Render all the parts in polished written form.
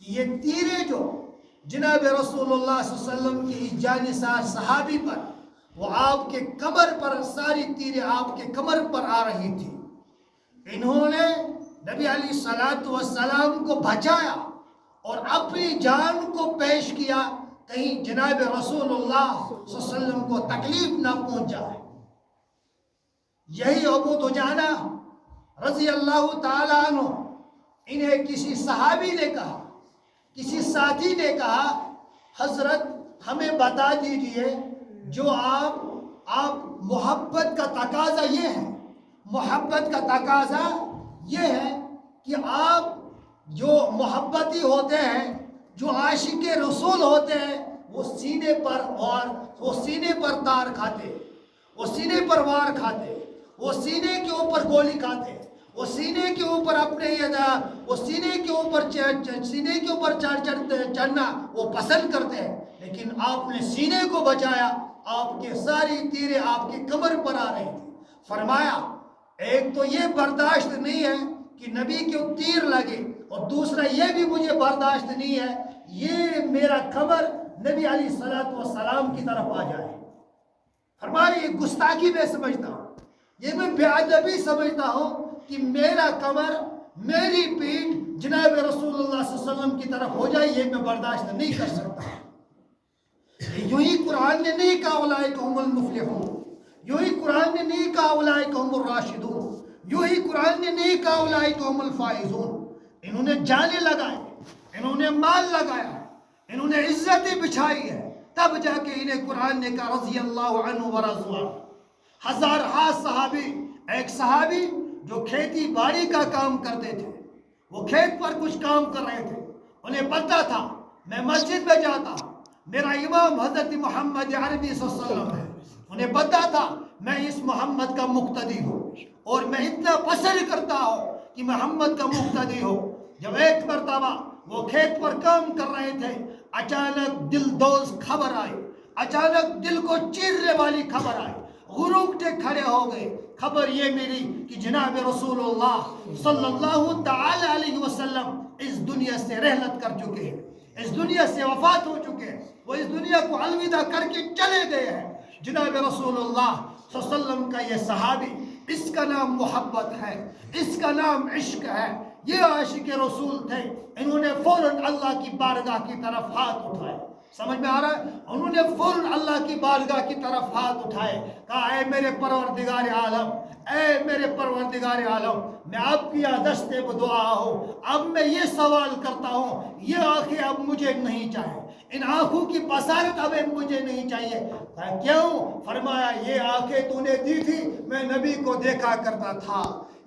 کہ یہ تیرے جو جناب رسول اللہ صلی اللہ علیہ وسلم کے اس جانثار صحابی پر، وہ آپ کے کمر پر، ساری تیریں آپ کے کمر پر آ رہی تھی، انہوں نے نبی علیہ السلام کو بچایا اور اپنی جان کو پیش کیا، کہیں جناب رسول اللہ صلی اللہ علیہ وسلم کو تکلیف نہ پہنچائے۔ یہی ابو دجانہ رضی اللہ تعالیٰ عنہ، انہیں کسی صحابی نے کہا، کسی ساتھی نے کہا، حضرت ہمیں بتا دیجئے، جو آپ محبت کا تقاضا یہ ہے، محبت کا تقاضا یہ ہے کہ آپ جو محبتی ہوتے ہیں، جو عاشق رسول ہوتے ہیں، وہ سینے پر تار کھاتے، وہ سینے پر وار کھاتے، وہ سینے کے اوپر گولی کھاتے، وہ سینے کے اوپر وہ سینے کے اوپر چڑھنا وہ پسند کرتے ہیں، لیکن آپ نے سینے کو بچایا، آپ کے ساری تیریں آپ کے کمر پر آ رہی تھی۔ فرمایا ایک تو یہ برداشت نہیں ہے کہ نبی کے تیر لگے، اور دوسرا یہ بھی مجھے برداشت نہیں ہے یہ میرا کمر نبی علیہ السلام کی طرف آ جائے۔ فرمایا یہ گستاخی میں سمجھتا ہوں، یہ میں بے ادبی سمجھتا ہوں کہ میرا کمر، میری پیٹھ جناب رسول اللہ صلی اللہ علیہ وسلم کی طرف ہو جائے، یہ میں برداشت نہیں کر سکتا۔ یوں ہی قرآن نے نہیں کہا اولئک هم المفلحون، یوں ہی قرآن نے نہیں کہا اولئک هم الراشدون، یوں ہی قرآن نے نہیں کہا اولئک هم الفائزون۔ انہوں نے جانیں لگائیں، انہوں نے مال لگایا، انہوں نے عزتیں بچھائی ہے، تب جا کے انہیں قرآن نے کہا رضی اللہ عنہ ورضوا عنہ۔ ہزارہا صحابی، ایک صحابی جو کھیتی باڑی کا کام کرتے تھے، وہ کھیت پر کچھ کام کر رہے تھے، انہیں پتہ تھا میں مسجد میں جاتا ہوں، میرا امام حضرت محمد عربی صلی اللہ علیہ وسلم ہے، انہیں پتہ تھا میں اس محمد کا مقتدی ہوں اور میں اتنا پسند کرتا ہوں کہ محمد کا مقتدی ہو۔ جب ایک مرتبہ وہ کھیت پر کام کر رہے تھے، اچانک دل دوز خبر آئی، اچانک دل کو چیرنے والی خبر آئی، غروکٹے کھڑے ہو گئے۔ خبر یہ ملی کہ جناب رسول اللہ صلی اللہ تعالی علیہ وسلم اس دنیا سے رحلت کر چکے ہیں، اس دنیا سے وفات ہو چکے ہیں، وہ اس دنیا کو الوداع کر کے چلے گئے ہیں۔ جناب رسول اللہ صلی اللہ علیہ وسلم کا یہ صحابی، اس کا نام محبت ہے، اس کا نام عشق ہے، یہ عاشق رسول تھے۔ انہوں نے فوراً اللہ کی بارگاہ کی طرف ہاتھ اٹھائے، سمجھ میں آ رہا ہے؟ انہوں نے فوراً اللہ کی بارگاہ کی طرف ہاتھ اٹھائے، کہا اے میرے پروردگار عالم، اے میرے پروردگار عالم، میں آپ کی دست بدعا ہوں، اب میں یہ سوال کرتا ہوں، یہ آنکھیں اب مجھے نہیں چاہیے، ان آنکھوں کی بصارت اب مجھے نہیں چاہیے۔ کہا کیوں؟ فرمایا یہ آنکھیں تو نے دی تھی، میں نبی کو دیکھا کرتا تھا،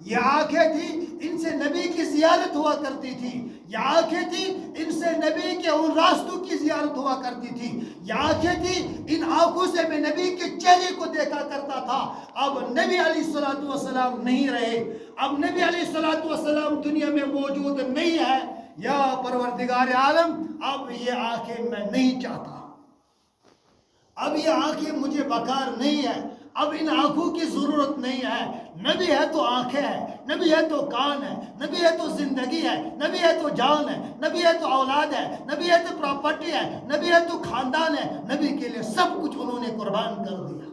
یہ آنکھیں تھی ان سے نبی کی زیارت ہوا کرتی تھی، یہ آنکھیں تھی ان سے نبی کے ان راستوں کی زیارت ہوا کرتی تھی، یہ آنکھیں تھی ان آنکھوں سے میں نبی کے چہرے کو دیکھا کرتا تھا۔ اب نبی علیہ السلام نہیں رہے، اب نبی علیہ السلام دنیا میں موجود نہیں ہے، یا پروردگار عالم اب یہ آنکھیں میں نہیں چاہتا، اب یہ آنکھیں مجھے بکار نہیں ہے، اب ان آنکھوں کی ضرورت نہیں ہے۔ نبی ہے تو آنکھیں ہیں، نبی ہے تو کان ہے، نبی ہے تو زندگی ہے، نبی ہے تو جان ہے، نبی ہے تو اولاد ہے، نبی ہے تو پراپرٹی ہے، نبی ہے تو خاندان ہے، نبی کے لیے سب کچھ انہوں نے قربان کر دیا۔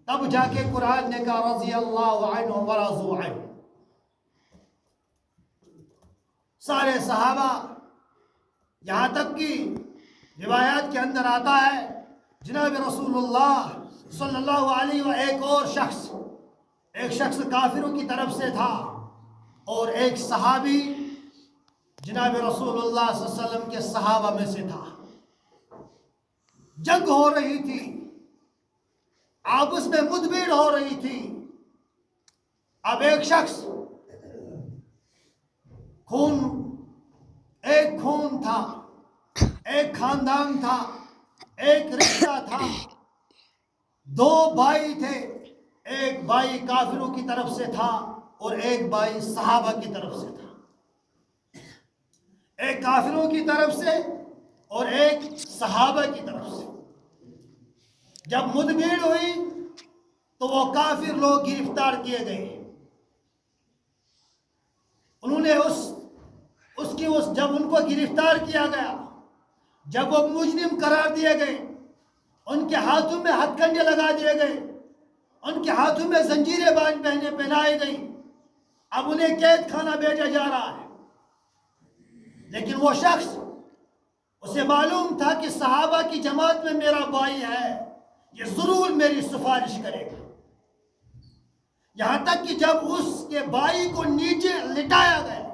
تب جا کے قرآن نے کہا رضی اللہ عنہ ورضوا عنہ۔ سارے صحابہ، یہاں تک کہ روایات کے اندر آتا ہے جناب رسول اللہ صلی اللہ علیہ وسلم ایک اور شخص، ایک شخص کافروں کی طرف سے تھا اور ایک صحابی جناب رسول اللہ صلی اللہ علیہ وسلم کے صحابہ میں سے تھا۔ جنگ ہو رہی تھی، آپس میں مدبیر ہو رہی تھی۔ اب ایک شخص ایک خون تھا، ایک خاندان تھا، ایک رشتہ تھا، دو بھائی تھے، ایک بھائی کافروں کی طرف سے تھا اور ایک بھائی صحابہ کی طرف سے تھا، ایک کافروں کی طرف سے اور ایک صحابہ کی طرف سے۔ جب مدبیر ہوئی تو وہ کافر لوگ گرفتار کیے گئے، انہوں نے اس کی جب ان کو گرفتار کیا گیا، جب وہ مجرم قرار دیے گئے، ان کے ہاتھوں میں ہتھ کنڈے لگا دیے گئے، ان کے ہاتھوں میں زنجیریں پہنائی گئی، اب انہیں قید خانہ بھیجا جا رہا ہے۔ لیکن وہ شخص، اسے معلوم تھا کہ صحابہ کی جماعت میں میرا بھائی ہے، یہ ضرور میری سفارش کرے گا۔ یہاں تک کہ جب اس کے بھائی کو نیچے لٹایا گیا،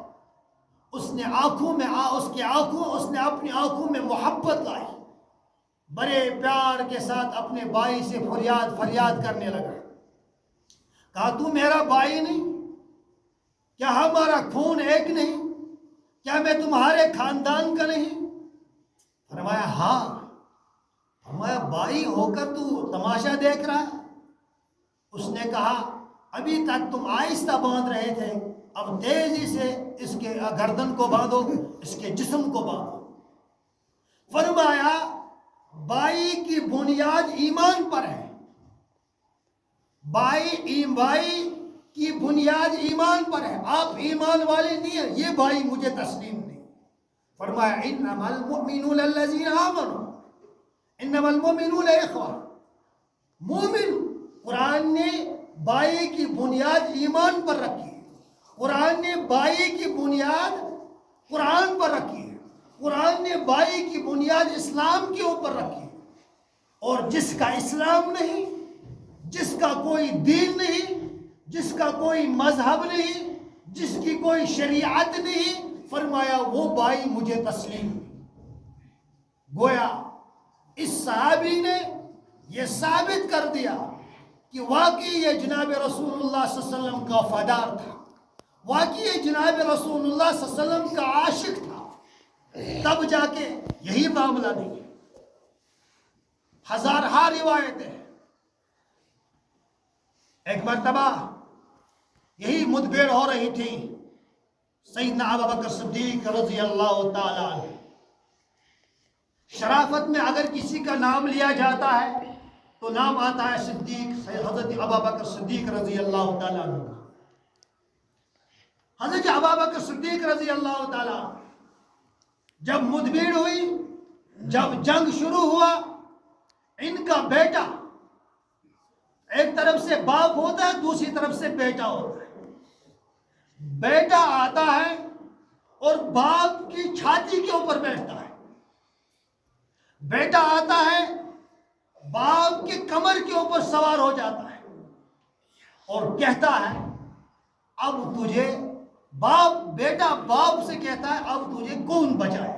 اس نے اپنی آنکھوں میں محبت لائی، بڑے پیار کے ساتھ اپنے بھائی سے فریاد کرنے لگا، کہا تو میرا بھائی نہیں؟ کیا ہمارا خون ایک نہیں؟ کیا میں تمہارے خاندان کا نہیں؟ فرمایا ہاں۔ فرمایا بھائی ہو کر تو تماشا دیکھ رہا ہے؟ اس نے کہا ابھی تک تم آہستہ باندھ رہے تھے، اب تیزی سے اس کے گردن کو باندھو، اس کے جسم کو باندھو۔ فرمایا بھائی کی بنیاد ایمان پر ہے، بھائی کی بنیاد ایمان پر ہے، آپ ایمان والے نہیں ہیں، یہ بھائی مجھے تسلیم نہیں۔ فرمایا انما المؤمنون الذین آمنوا، انما المؤمنون اخوہ۔ مومن، قرآن نے بھائی کی بنیاد ایمان پر رکھی ہے، قرآن نے بھائی کی بنیاد قرآن پر رکھی ہے، قرآن نے بھائی کی بنیاد اسلام کے اوپر رکھی ہے۔ اور جس کا اسلام نہیں، جس کا کوئی دین نہیں، جس کا کوئی مذہب نہیں، جس کی کوئی شریعت نہیں، فرمایا وہ بھائی مجھے تسلیم نہیں۔ گویا اس صحابی نے یہ ثابت کر دیا کہ واقعی یہ جناب رسول اللہ صلی اللہ علیہ وسلم کا وفادار تھا، واقعی یہ جناب رسول اللہ صلی اللہ علیہ وسلم کا عاشق تھا، تب جا کے یہی معاملہ نہیں۔ ہزارہا روایتیں، ایک مرتبہ یہی مدبر ہو رہی تھی، سیدنا ابوبکر صدیق رضی اللہ تعالی عنہ۔ شرافت میں اگر کسی کا نام لیا جاتا ہے تو نام آتا ہے صدیق، حضرت ابوبکر صدیق رضی اللہ تعالی عنہ۔ حضرت ابوبکر صدیق رضی اللہ تعالی عنہ جب مدبر ہوئی، جب جنگ شروع ہوا، ان کا بیٹا، ایک طرف سے باپ ہوتا ہے، دوسری طرف سے بیٹا ہوتا ہے، بیٹا آتا ہے اور باپ کی چھاتی کے اوپر بیٹھتا ہے، بیٹا آتا ہے باپ کے کمر کے اوپر سوار ہو جاتا ہے اور کہتا ہے اب تجھے بیٹا باپ سے کہتا ہے اب تجھے کون بچائے گا۔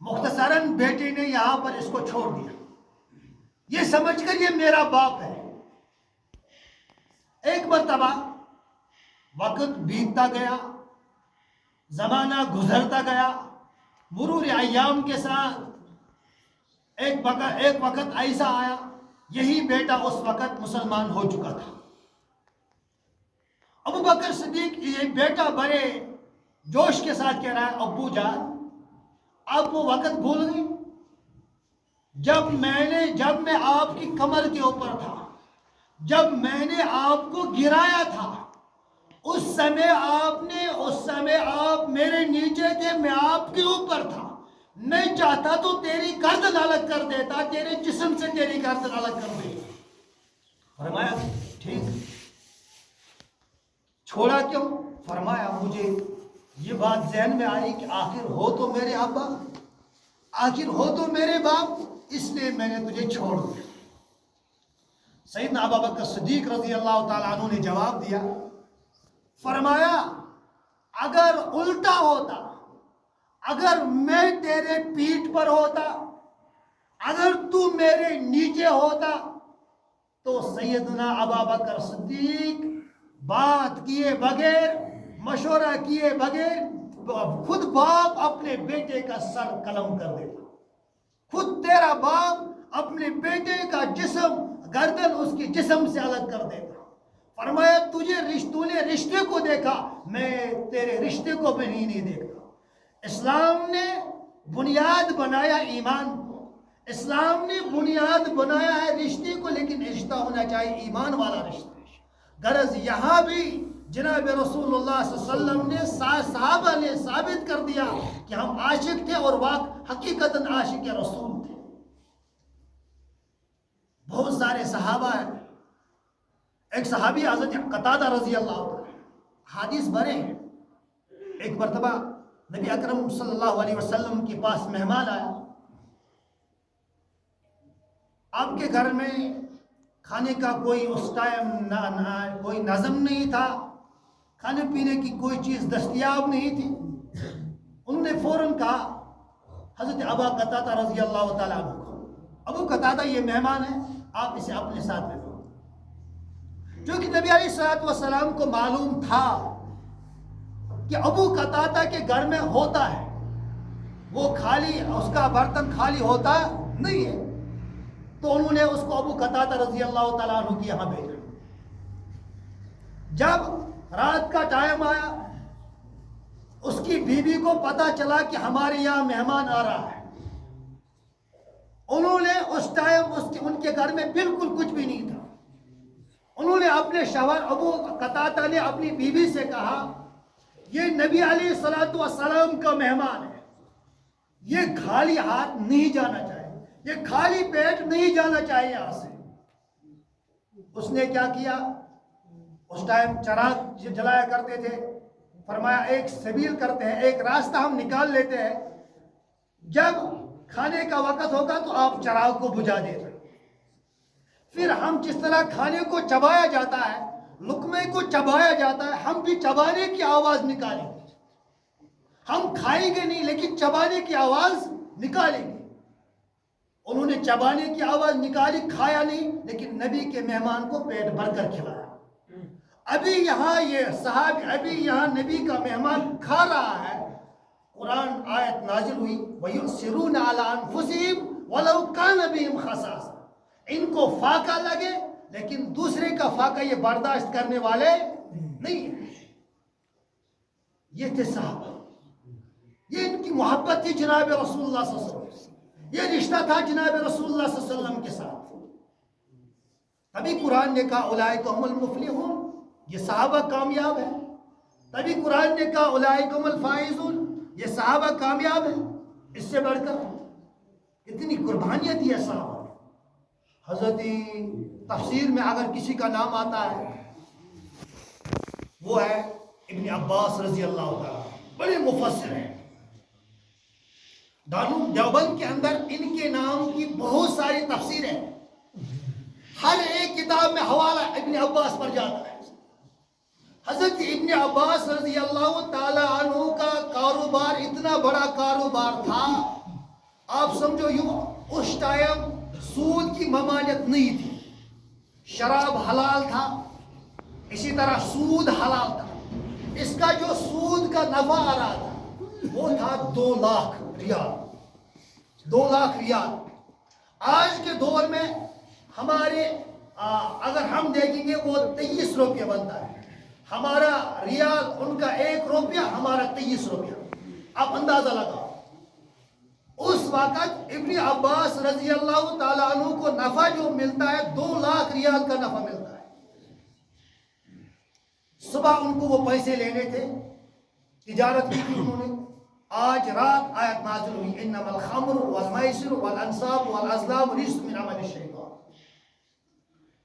مختصراً بیٹے نے یہاں پر اس کو چھوڑ دیا، یہ سمجھ کر یہ میرا باپ ہے۔ ایک مرتبہ وقت بیتتا گیا، زمانہ گزرتا گیا، مرور ایام کے ساتھ ایک وقت ایسا آیا، یہی بیٹا اس وقت مسلمان ہو چکا تھا۔ ابو بکر صدیق یہ بیٹا بڑے جوش کے ساتھ کہہ رہا ہے ابو جان اب وہ وقت بھول گئی جب میں آپ کی کمر کے اوپر تھا، جب میں نے آپ کو گرایا تھا، اس سمے آپ میرے نیچے تھے، میں آپ کے اوپر تھا، میں چاہتا تو تیری گردن الگ کر دیتا، تیرے جسم سے تیری گردن الگ کر دیتا۔ فرمایا ٹھیک، چھوڑا کیوں؟ فرمایا مجھے یہ بات ذہن میں آئی کہ آخر ہو تو میرے ابا، آخر ہو تو میرے باپ، اس لیے میں نے تجھے چھوڑ دیا۔ سیدنا ابوبکر صدیق رضی اللہ تعالیٰ عنہ نے جواب دیا، فرمایا اگر الٹا ہوتا، اگر میں تیرے پیٹھ پر ہوتا، اگر تو میرے نیچے ہوتا تو سیدنا ابوبکر صدیق بات کیے بغیر، مشورہ کیے بغیر خود باپ اپنے بیٹے کا سر قلم کر دیتا، خود تیرا باپ اپنے بیٹے کا جسم، گردن اس کے جسم سے الگ کر دیتا۔ فرمایا تو نے رشتے کو دیکھا، میں تیرے رشتے کو بھی نہیں دیکھتا۔ اسلام نے بنیاد بنایا ایمان کو، اسلام نے بنیاد بنایا ہے رشتے کو، لیکن رشتہ ہونا چاہیے ایمان والا رشتہ۔ غرض یہاں بھی جناب رسول اللہ صلی اللہ علیہ وسلم نے صحابہ نے ثابت کر دیا کہ ہم عاشق تھے اور حقیقتاً عاشق رسول تھے. بہت سارے صحابہ ہیں. ایک صحابی حضرت قتادہ رضی اللہ عنہ حدیث بھرے ہیں. ایک مرتبہ نبی اکرم صلی اللہ علیہ وسلم کے پاس مہمان آیا. آپ کے گھر میں کھانے کا کوئی اس ٹائم کوئی نظم نہیں تھا, کھانے پینے کی کوئی چیز دستیاب نہیں تھی. انہوں نے فوراً کہا حضرت ابا قتادہ رضی اللہ تعالیٰ عنہ کو, ابو قتادہ یہ مہمان ہے, آپ اسے اپنے ساتھ میں لو. کیونکہ نبی علیہ الصلوۃ والسلام کو معلوم تھا کہ ابو قتادہ کے گھر میں ہوتا ہے, وہ خالی اس کا برتن خالی ہوتا نہیں ہے. تو انہوں نے اس کو ابو قتادہ رضی اللہ تعالیٰ عنہ کے یہاں بھیجا. جب رات کا ٹائم آیا, اس کی بیوی کو پتا چلا کہ ہمارے یہاں مہمان آ رہا ہے. انہوں نے اس ٹائم ان کے گھر میں بالکل کچھ بھی نہیں تھا. انہوں نے اپنے شوہر ابو قتادہ نے اپنی بیوی سے کہا یہ نبی علیہ الصلوۃ والسلام کا مہمان ہے, یہ خالی ہاتھ نہیں جانا چاہیے, یہ خالی پیٹ نہیں جانا چاہیے یہاں سے. اس نے کیا کیا, اس ٹائم چراغ جلایا کرتے تھے, فرمایا ایک سبیل کرتے ہیں, ایک راستہ ہم نکال لیتے ہیں, جب کھانے کا وقت ہوگا تو آپ چراغ کو بجھا دیتے, پھر ہم جس طرح کھانے کو چبایا جاتا ہے, لقمے کو چبایا جاتا ہے, ہم بھی چبانے کی آواز نکالیں گے. ہم کھائیں گے نہیں لیکن چبانے کی آواز نکالیں گے. انہوں نے چبانے کی آواز نکالی, کھایا نہیں, لیکن نبی کے مہمان کو پیٹ بھر کر کھلایا. ابھی یہاں یہ صحابی, ابھی یہاں نبی کا مہمان کھا رہا ہے, قرآن آیت نازل ہوئی وَيُؤْثِرُونَ عَلَىٰ أَنفُسِهِمْ وَلَوْ كَانَ بِهِمْ خَصَاصَةٌ. ان کو فاقہ لگے لیکن دوسرے کا فاقہ یہ برداشت کرنے والے نہیں ہیں. یہ تھے صحابہ, یہ ان کی محبت تھی جناب رسول اللہ صلی اللہ علیہ وسلم, یہ رشتہ تھا جناب رسول اللہ صلی اللہ علیہ وسلم کے ساتھ. تبھی قرآن نے کہا اولئک هم المفلحون, یہ صحابہ کامیاب ہیں. تبھی قرآن نے کہا اولئک هم الفائزون, یہ صحابہ کامیاب ہیں. اس سے بڑھ کر اتنی قربانیاں دی ہے صحابہ. حضرت تفسیر میں اگر کسی کا نام آتا ہے وہ ہے ابن عباس رضی اللہ تعالیٰ, بڑے مفسر ہیں. دارالعلوم دیوبند کے اندر ان کے نام کی بہت ساری تفسیریں ہیں. ہر ایک کتاب میں حوالہ ابن عباس پر جاتا ہے. حضرت ابن عباس رضی اللہ تعالی عنہ کا کاروبار اتنا بڑا کاروبار تھا, آپ سمجھو یوں اس ٹائم سود کی ممانعت نہیں تھی. شراب حلال تھا, اسی طرح سود حلال تھا. اس کا جو سود کا نفع آ رہا تھا وہ تھا 2 لاکھ ریال. 2 لاکھ ریال آج کے دور میں ہمارے اگر ہم دیکھیں گے وہ 23 روپیہ بنتا ہے. ہمارا ریال ان کا 1 روپیہ, ہمارا 23 روپیہ. آپ اندازہ لگاؤ. اس وقت ابن عباس رضی اللہ تعالیٰ عنہ کو نفع جو ملتا ہے 2 لاکھ ریال کا نفع ملتا ہے. صبح ان کو وہ پیسے لینے تھے, تجارت کی تھی انہوں نے. آج رات آیت نازل ہوئی انما الخمر والمیسر والانصاب والازلام رجس من عمل الشیطان.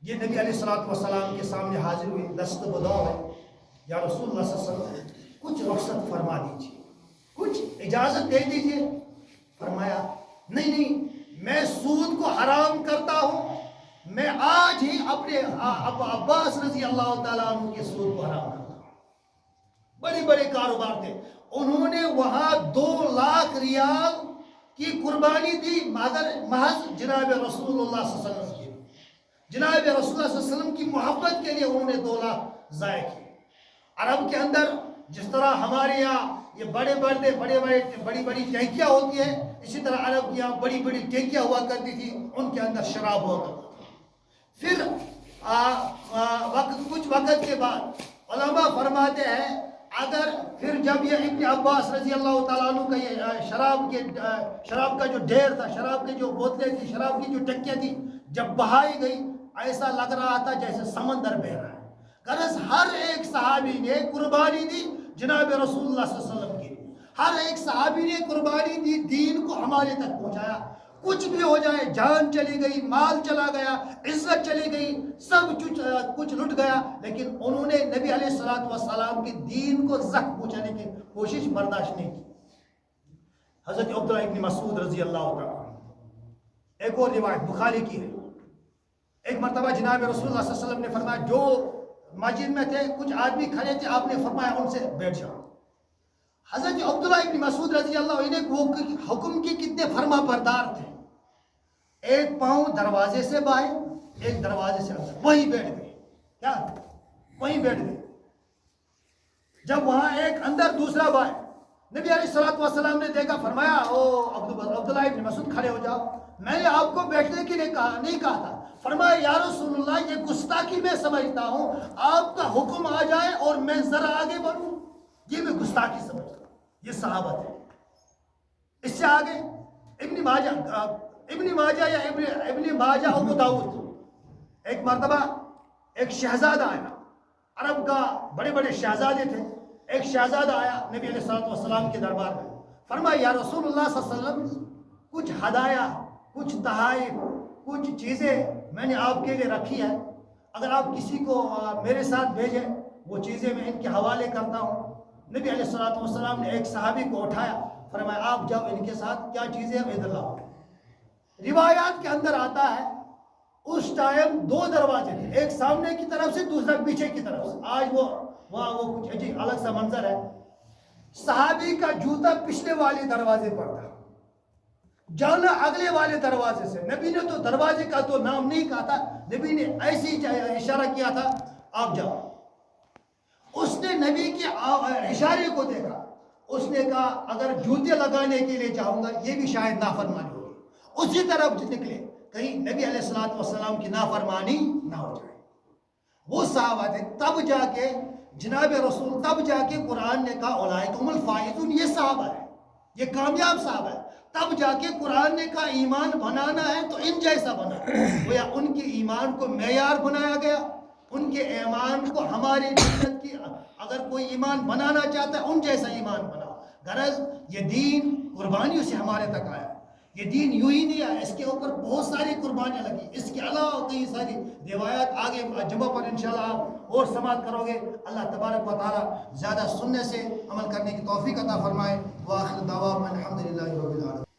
یہ نبی علیہ الصلوۃ والسلام کے سامنے حاضر ہوئی, دست بدو ہے, یا رسول اللہ صلی اللہ علیہ وسلم کچھ رخصت فرما دیجیے, کچھ اجازت دے دیجیے. فرمایا نہیں, میں سود کو حرام کرتا ہوں, میں آج ہی اپنے عباس رضی اللہ تعالیٰ عنہ کے سود کو حرام کرتا ہوں. بڑے بڑے کاروبار تھے. انہوں نے وہاں 2 لاکھ ریال کی قربانی دی, مگر محض جناب رسول اللہ صلی اللہ علیہ وسلم کی, جناب رسول اللہ صلی اللہ علیہ وسلم کی محبت کے لیے انہوں نے 2 لاکھ ضائع کیے. عرب کے اندر جس طرح ہمارے یہاں یہ بڑی بڑی ٹینکیاں ہوتی ہیں, اسی طرح عرب کے یہاں بڑی بڑی ٹینکیاں ہوا کرتی تھی, ان کے اندر شراب ہوا کرتا تھا. پھر کچھ وقت کے بعد علماء فرماتے ہیں اگر پھر جب یہ ابن عباس رضی اللہ تعالیٰ عنہ کا یہ شراب کا جو ڈھیر تھا, شراب کی جو بوتلیں تھی, شراب کی جو ٹنکیاں تھی, جب بہائی گئی ایسا لگ رہا تھا جیسے سمندر بہہ رہا ہے. غرض ہر ایک صحابی نے قربانی دی جناب رسول اللہ صلی اللہ علیہ وسلم کی، ہر ایک صحابی نے قربانی دی، دین کو ہمارے تک پہنچایا۔ کچھ بھی ہو جائے، جان چلی گئی، مال چلا گیا، عزت چلی گئی، سب کچھ لٹ گیا، لیکن انہوں نے نبی علیہ السلام کے دین کو زخم پہنچانے کی کوشش برداشت نہیں کی۔ حضرت عبداللہ ابن مسعود رضی اللہ تعالیٰ، ایک اور روایت بخاری کی ہے، ایک مرتبہ جناب رسول اللہ صلی اللہ علیہ وسلم نے فرمایا، جو مسجد میں تھے کچھ آدمی کھڑے تھے، آپ نے فرمایا ان سے بیٹھ جاؤ۔ حضرت عبداللہ ابن مسعود رضی اللہ عنہ وہ حکم کی کتنے فرما بردار تھے، ایک پاؤں دروازے سے باہر، ایک دروازے سے اندر، وہیں بیٹھ گئے، کیا وہیں بیٹھ گئے۔ جب وہاں ایک اندر دوسرا باہر، نبی علیہ السلام نے دیکھا، فرمایا او عبداللہ ابن مسعود کھڑے ہو جاؤ، میں نے آپ کو بیٹھنے کے لیے نہیں کہا تھا۔ فرمایا یا رسول اللہ یہ گستاخی میں سمجھتا ہوں، آپ کا حکم آ جائے اور میں ذرا آگے بڑھوں، یہ میں گستاخی سمجھتا ہوں۔ یہ صحابت ہے۔ اس سے آگے ابن ماجہ یا ابن ماجہ ابو داؤد، ایک مرتبہ ایک شہزادہ آیا، عرب کا بڑے بڑے شہزادے تھے، ایک شہزادہ آیا نبی علیہ السلام کے دربار میں، فرمایا یا رسول اللہ صلی اللہ علیہ وسلم کچھ ہدایہ، کچھ تحائف، کچھ چیزیں میں نے آپ کے لیے رکھی ہے، اگر آپ کسی کو میرے ساتھ بھیجیں وہ چیزیں میں ان کے حوالے کرتا ہوں۔ نبی علیہ السلام نے ایک صحابی کو اٹھایا، فرمایا آپ جاؤ ان کے ساتھ، کیا چیزیں ادھر لاؤ۔ روایات کے اندر آتا ہے اس ٹائم دو دروازے تھے، ایک سامنے کی طرف سے دوسرا پیچھے کی طرف سے۔ آج وہ کچھ عجیب الگ سا منظر ہے، صحابی کا جوتا پچھلے والے دروازے پر تھا، جانا اگلے والے دروازے سے۔ نبی نے تو دروازے کا تو نام نہیں کہا تھا، نبی نے ایسی اشارہ کیا تھا آپ جاؤ۔ اس نے نبی کے اشارے کو دیکھا، اس نے کہا اگر جوتے لگانے کے لیے چاہوں گا یہ بھی شاید نافرمانی ہوگی، اسی طرف نکلے کہیں نبی علیہ السلام کی نافرمانی نہ ہو جائے۔ وہ صحابہ تھے، تب جا کے جناب رسول، تب جا کے قرآن نے کہا اولئک هم الفائزون، یہ صحابہ ہے، یہ کامیاب صحابہ ہے۔ تب جا کے قرآن نے کہا ایمان بنانا ہے تو ان جیسا بنا، گویا ان کے ایمان کو معیار بنایا گیا، ان کے ایمان کو ہماری جنت کی، اگر کوئی ایمان بنانا چاہتا ہے ان جیسا ایمان بناؤ۔ غرض یہ دین قربانیوں سے ہمارے تک آیا، یہ دین یوں ہی نہیں آیا، اس کے اوپر بہت ساری قربانیاں لگی، اس کے علاوہ کئی ساری روایات آگے جمعہ پر انشاءاللہ آپ اور سماعت کرو گے۔ اللہ تبارک و تعالی زیادہ سننے سے عمل کرنے کی توفیق عطا فرمائے۔ وآخر دعوانا الحمدللہ رب العالمین۔